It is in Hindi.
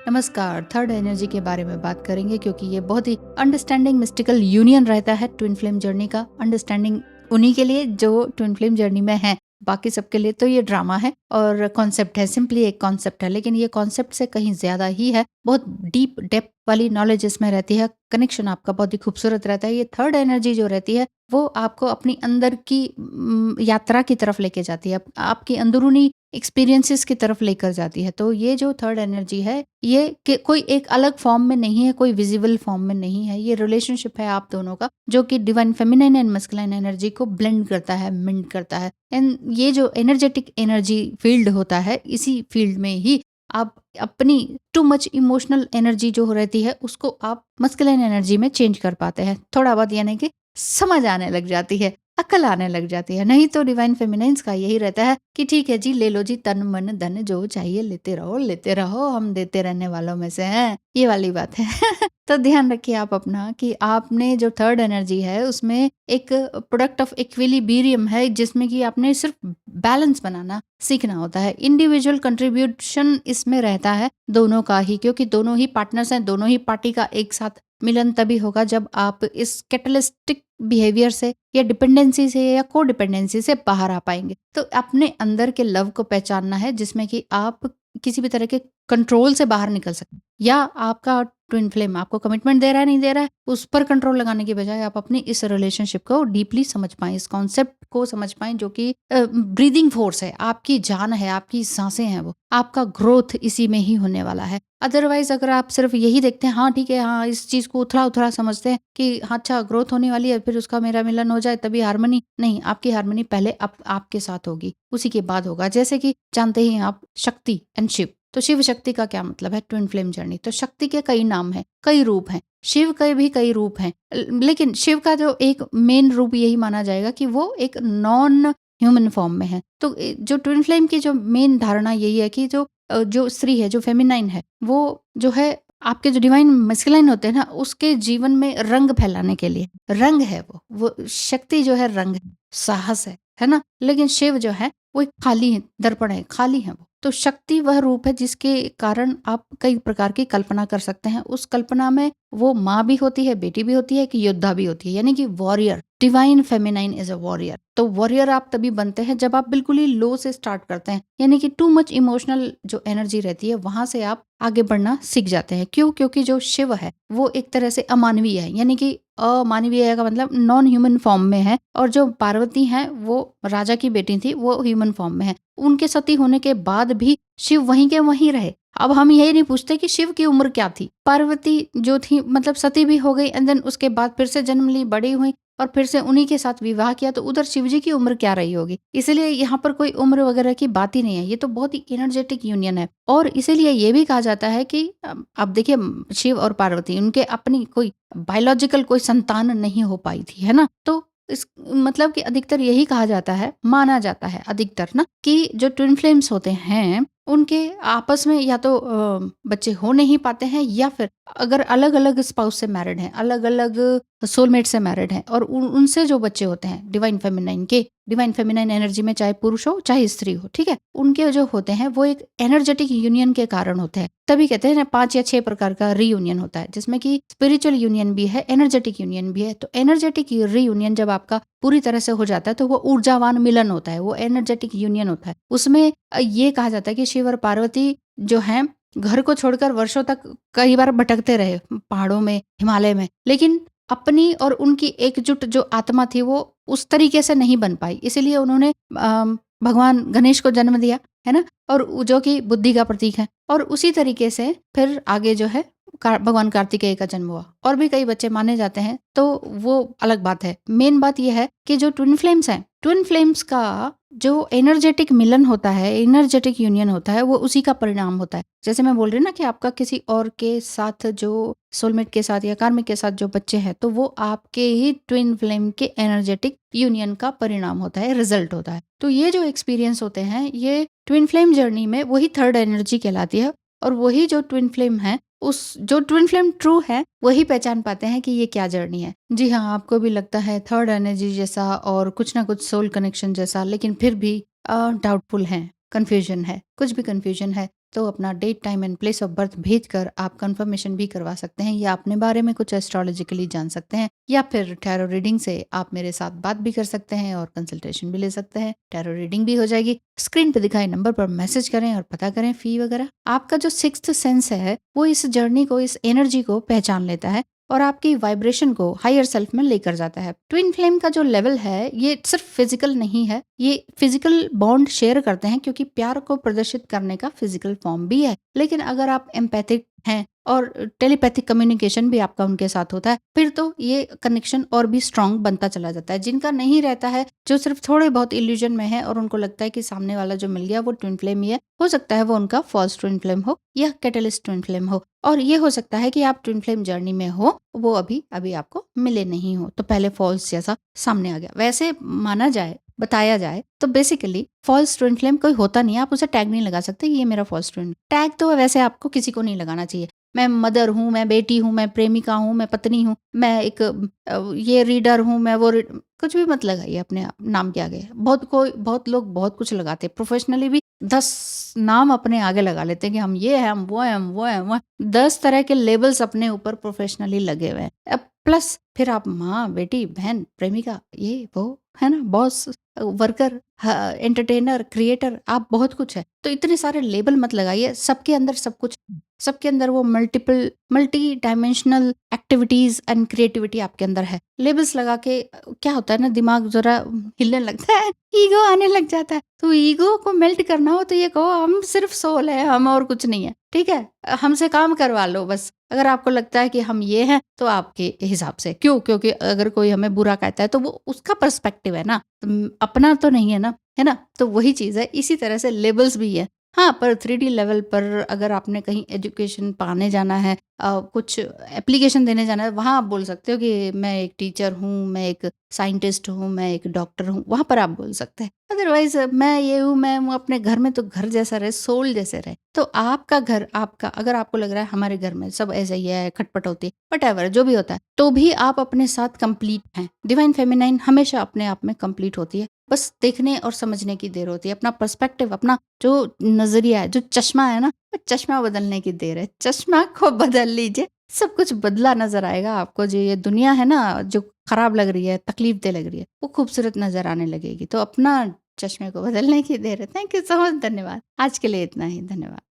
नमस्कार। थर्ड एनर्जी के बारे में बात करेंगे क्योंकि ये बहुत ही अंडरस्टैंडिंग मिस्टिकल यूनियन रहता है ट्विन फ्लेम जर्नी का। अंडरस्टैंडिंग उन्हीं के लिए जो ट्विन फ्लेम जर्नी में है, बाकी सबके लिए तो ये ड्रामा है और कॉन्सेप्ट है, सिंपली एक कॉन्सेप्ट है। लेकिन ये कॉन्सेप्ट से कहीं ज्यादा ही है, बहुत डीप डेप्थ वाली नॉलेज इसमें रहती है। कनेक्शन आपका बहुत ही खूबसूरत रहता है। ये थर्ड एनर्जी जो रहती है वो आपको अपनी अंदर की यात्रा की तरफ लेके जाती है, आपकी अंदरूनी एक्सपीरियंसेस की तरफ लेकर जाती है। तो ये जो थर्ड एनर्जी है ये कोई एक अलग फॉर्म में नहीं है, कोई विजिबल फॉर्म में नहीं है। ये रिलेशनशिप है आप दोनों का, जो कि divine feminine and masculine energy को ब्लेंड करता है, मिंड करता है। एंड ये जो एनर्जेटिक एनर्जी फील्ड होता है, इसी फील्ड में ही आप अपनी टू मच इमोशनल एनर्जी जो रहती है उसको आप मस्कुलाइन एनर्जी में चेंज कर पाते हैं। थोड़ा बहुत यानी कि समझ आने लग जाती है, अकल आने लग जाती है। नहीं तो डिवाइन फेमिनाइन्स का यही रहता है कि ठीक है जी, ले लो जी, तन मन धन जो चाहिए लेते रहो, हम देते रहने वालों में से हैं, ये वाली बात है। तो ध्यान रखिए आप अपना कि आपने जो थर्ड एनर्जी है उसमें एक प्रोडक्ट ऑफ इक्विलिब्रियम है, जिसमें कि आपने सिर्फ बैलेंस बनाना सीखना होता है। इंडिविजुअल कंट्रीब्यूशन इसमें रहता है दोनों का ही, क्योंकि दोनों ही पार्टनर्स हैं, दोनों ही पार्टी का एक साथ मिलन तभी होगा जब आप इस कैटलिस्टिक बिहेवियर से या डिपेंडेंसी से या को डिपेंडेंसी से बाहर आ पाएंगे। तो अपने अंदर के लव को पहचानना है, जिसमें कि आप किसी भी तरह के कंट्रोल से बाहर निकल सकें। या आपका ट्विन फ्लेम आपको कमिटमेंट दे रहा है, नहीं दे रहा है, उस पर कंट्रोल लगाने के बजाय आप अपनी इस रिलेशनशिप को डीपली समझ पाएं, इस कॉन्सेप्ट को समझ पाएं, जो कि ब्रीदिंग फोर्स है, आपकी जान है, आपकी सांसें हैं, वो आपका ग्रोथ इसी में ही होने वाला है। अदरवाइज अगर आप सिर्फ यही देखते हैं, हाँ ठीक है, हाँ इस चीज को उथला उथला समझते हैं कि हाँ अच्छा ग्रोथ होने वाली है, फिर उसका मेरा मिलन हो जाए तभी हार्मनी, नहीं, आपकी हार्मनी पहले आपके साथ होगी, उसी के बाद होगा। जैसे कि जानते ही आप शक्ति एंड शिव, तो शिव शक्ति का क्या मतलब है ट्विन फ्लेम जर्नी। तो शक्ति के कई नाम हैं, कई रूप हैं, शिव के भी कई रूप हैं, लेकिन शिव का जो एक मेन रूप यही माना जाएगा कि वो एक नॉन ह्यूमन फॉर्म में है। तो जो ट्विन फ्लेम की जो मेन धारणा यही है कि जो स्त्री है, जो फेमिनाइन है, वो जो है आपके जो डिवाइन मस्कुलाइन होते हैं ना, उसके जीवन में रंग फैलाने के लिए रंग है। वो शक्ति जो है रंग है, साहस है ना। लेकिन शिव जो है वो एक खाली है, दर्पण है, खाली है वो। तो शक्ति वह रूप है जिसके कारण आप कई प्रकार की कल्पना कर सकते हैं। उस कल्पना में वो माँ भी होती है, बेटी भी होती है, कि योद्धा भी होती है, यानी कि warrior. Divine feminine is a warrior. तो वॉरियर आप तभी बनते हैं जब आप बिल्कुल ही लो से स्टार्ट करते हैं, यानी कि टू मच इमोशनल जो एनर्जी रहती है वहां से आप आगे बढ़ना सीख जाते हैं। क्यों? क्योंकि जो शिव है वो एक तरह से अमानवीय है, यानी कि अमानवीय का मतलब नॉन ह्यूमन फॉर्म में है, और जो पार्वती है वो राजा की बेटी थी, वो ह्यूमन फॉर्म में है। उनके सती होने के बाद भी शिव वहीं के वहीं रहे। अब हम यही नहीं पूछते कि शिव की उम्र क्या थी। पार्वती जो थी मतलब सती भी हो गई, एंड देन उसके बाद फिर से जन्म ली, बड़ी हुई, और फिर से उन्हीं के साथ विवाह किया, तो उधर शिवजी की उम्र क्या रही होगी। इसलिए यहाँ पर कोई उम्र वगैरह की बात ही नहीं है, ये तो बहुत ही एनर्जेटिक यूनियन है। और इसीलिए ये भी कहा जाता है कि अब देखिए, शिव और पार्वती उनके अपनी कोई बायोलॉजिकल कोई संतान नहीं हो पाई थी, है ना। तो इस मतलब कि अधिकतर यही कहा जाता है, माना जाता है अधिकतर ना, कि जो ट्विन फ्लेम्स होते हैं उनके आपस में या तो बच्चे हो नहीं पाते हैं, या फिर अगर अलग अलग स्पाउस से मैरिड हैं, अलग अलग सोलमेट से मैरिड हैं, और उनसे जो बच्चे होते हैं डिवाइन फेमिनाइन एनर्जी में, चाहे पुरुष हो चाहे स्त्री हो, ठीक है, उनके जो होते हैं वो एक एनर्जेटिक यूनियन के कारण होते हैं। तभी कहते हैं ना 5 या 6 प्रकार का रीयूनियन होता है, जिसमें कि स्पिरिचुअल यूनियन भी है, एनर्जेटिक यूनियन भी है। तो एनर्जेटिक रीयूनियन जब आपका पूरी तरह से हो जाता है तो वो ऊर्जावान मिलन होता है, वो एनर्जेटिक यूनियन होता है। उसमें ये कहा जाता है कि शिव और पार्वती जो हैं घर को छोड़कर वर्षों तक कई बार भटकते रहे पहाड़ों में, हिमालय में, लेकिन अपनी और उनकी एकजुट जो आत्मा थी वो उस तरीके से नहीं बन पाई। इसीलिए उन्होंने भगवान गणेश को जन्म दिया, है ना, और जो कि बुद्धि का प्रतीक है। और उसी तरीके से फिर आगे जो है भगवान कार्तिकेय का जन्म हुआ, और भी कई बच्चे माने जाते हैं, तो वो अलग बात है। मेन बात यह है कि जो ट्विन फ्लेम्स हैं, ट्विन फ्लेम्स का जो एनर्जेटिक मिलन होता है, एनर्जेटिक यूनियन होता है, वो उसी का परिणाम होता है। जैसे मैं बोल रही ना कि आपका किसी और के साथ जो सोलमेट के साथ या कार्मिक के साथ जो बच्चे हैं, तो वो आपके ही ट्विन फ्लेम के एनर्जेटिक यूनियन का परिणाम होता है, रिजल्ट होता है। तो ये जो एक्सपीरियंस होते हैं ये ट्विन फ्लेम जर्नी में वही थर्ड एनर्जी कहलाती है, और वही जो ट्विन फ्लेम है, उस जो ट्विन फ्लेम ट्रू है वही पहचान पाते हैं कि ये क्या जर्नी है। जी हाँ, आपको भी लगता है थर्ड एनर्जी जैसा और कुछ ना कुछ सोल कनेक्शन जैसा, लेकिन फिर भी डाउटफुल है, कंफ्यूजन है, कुछ भी कंफ्यूजन है, तो अपना date, time and place of birth भेजकर आप कंफर्मेशन भी करवा सकते हैं, या अपने बारे में कुछ एस्ट्रोलॉजिकली जान सकते हैं, या फिर टैरो रीडिंग से आप मेरे साथ बात भी कर सकते हैं और कंसल्टेशन भी ले सकते हैं। टैरो रीडिंग भी हो जाएगी। स्क्रीन पे दिखाए नंबर पर मैसेज करें और पता करें फी वगैरह। आपका जो सिक्स्थ सेंस है वो इस जर्नी को, इस एनर्जी को पहचान लेता है और आपकी वाइब्रेशन को हायर सेल्फ में लेकर जाता है। ट्विन फ्लेम का जो लेवल है ये सिर्फ फिजिकल नहीं है, ये फिजिकल बॉन्ड शेयर करते हैं, क्योंकि प्यार को प्रदर्शित करने का फिजिकल फॉर्म भी है। लेकिन अगर आप एम्पैथिक हैं और टेलीपैथिक कम्युनिकेशन भी आपका उनके साथ होता है, फिर तो ये कनेक्शन और भी स्ट्रांग बनता चला जाता है। जिनका नहीं रहता है, जो सिर्फ थोड़े बहुत इल्यूजन में है और उनको लगता है कि सामने वाला जो मिल गया वो ट्विन फ्लेम ही है, हो सकता है वो उनका फॉल्स ट्विन फ्लेम हो या कैटलिस्ट ट्विन फ्लेम हो। और ये हो सकता है कि आप ट्विन फ्लेम जर्नी में हो, वो अभी अभी आपको मिले नहीं हो, तो पहले फॉल्स जैसा सामने आ गया। वैसे माना जाए, बताया जाए तो बेसिकली फॉल्स ट्विन फ्लेम कोई होता नहीं है। आप उसे टैग नहीं लगा सकते ये मेरा फॉल्स ट्विन। टैग तो वैसे आपको किसी को नहीं लगाना चाहिए। मैं मदर हूँ, मैं बेटी हूँ, मैं प्रेमिका हूँ, मैं पत्नी हूँ, मैं एक ये रीडर हूँ, मैं वो कुछ भी मत लगाइए अपने नाम के आगे। बहुत लोग बहुत कुछ लगाते हैं। प्रोफेशनली भी 10 नाम अपने आगे लगा लेते हैं कि हम ये हैं, हम वो हैं, हम वो हैं, वो हैं। 10 तरह के लेबल्स अपने ऊपर प्रोफेशनली लगे हुए हैं। अब प्लस फिर आप माँ, बेटी, बहन, प्रेमिका, ये वो, है ना, बॉस, वर्कर, एंटरटेनर, क्रिएटर, आप बहुत कुछ है। तो इतने सारे लेबल मत लगाइए। सबके अंदर सब कुछ, सबके अंदर वो multi dimensional activities and creativity आपके अंदर है। लेबल्स लगा के क्या होता है ना, दिमाग जरा हिलने लगता है, ईगो आने लग जाता है। तो ईगो को मेल्ट करना हो तो ये कहो हम सिर्फ सोल है, हम और कुछ नहीं है, ठीक है। हमसे काम करवा लो बस। अगर आपको लगता है कि हम ये हैं तो आपके हिसाब से क्यों, क्योंकि अगर कोई हमें बुरा कहता है तो वो उसका पर्सपेक्टिव है ना, अपना तो नहीं है ना, है ना। तो वही चीज है। इसी तरह से लेबल्स भी है। हाँ, पर 3D लेवल पर अगर आपने कहीं एजुकेशन पाने जाना है, कुछ एप्लीकेशन देने जाना है, वहाँ आप बोल सकते हो कि मैं एक टीचर हूँ, मैं एक साइंटिस्ट हूँ, मैं एक डॉक्टर हूँ, वहाँ पर आप बोल सकते हैं। अदरवाइज मैं ये हूँ, मैं हूँ, अपने घर में तो घर जैसा रहे, सोल जैसे रहे। तो आपका घर, आपका, अगर आपको लग रहा है हमारे घर में सब ऐसा ही है, खटपट होती है, वट जो भी होता है, तो भी आप अपने साथ कंप्लीट हैं। डिवाइन फेमिनाइन हमेशा अपने आप में कंप्लीट होती है। बस देखने और समझने की देर होती है। अपना पर्सपेक्टिव, अपना जो नजरिया है, जो चश्मा है ना, वो चश्मा बदलने की देर है। चश्मा को बदल लीजिए, सब कुछ बदला नजर आएगा आपको। जो ये दुनिया है ना, जो खराब लग रही है, तकलीफ दे लग रही है, वो खूबसूरत नजर आने लगेगी। तो अपना चश्मे को बदलने की देर है। Thank you so much. धन्यवाद। आज के लिए इतना ही। धन्यवाद।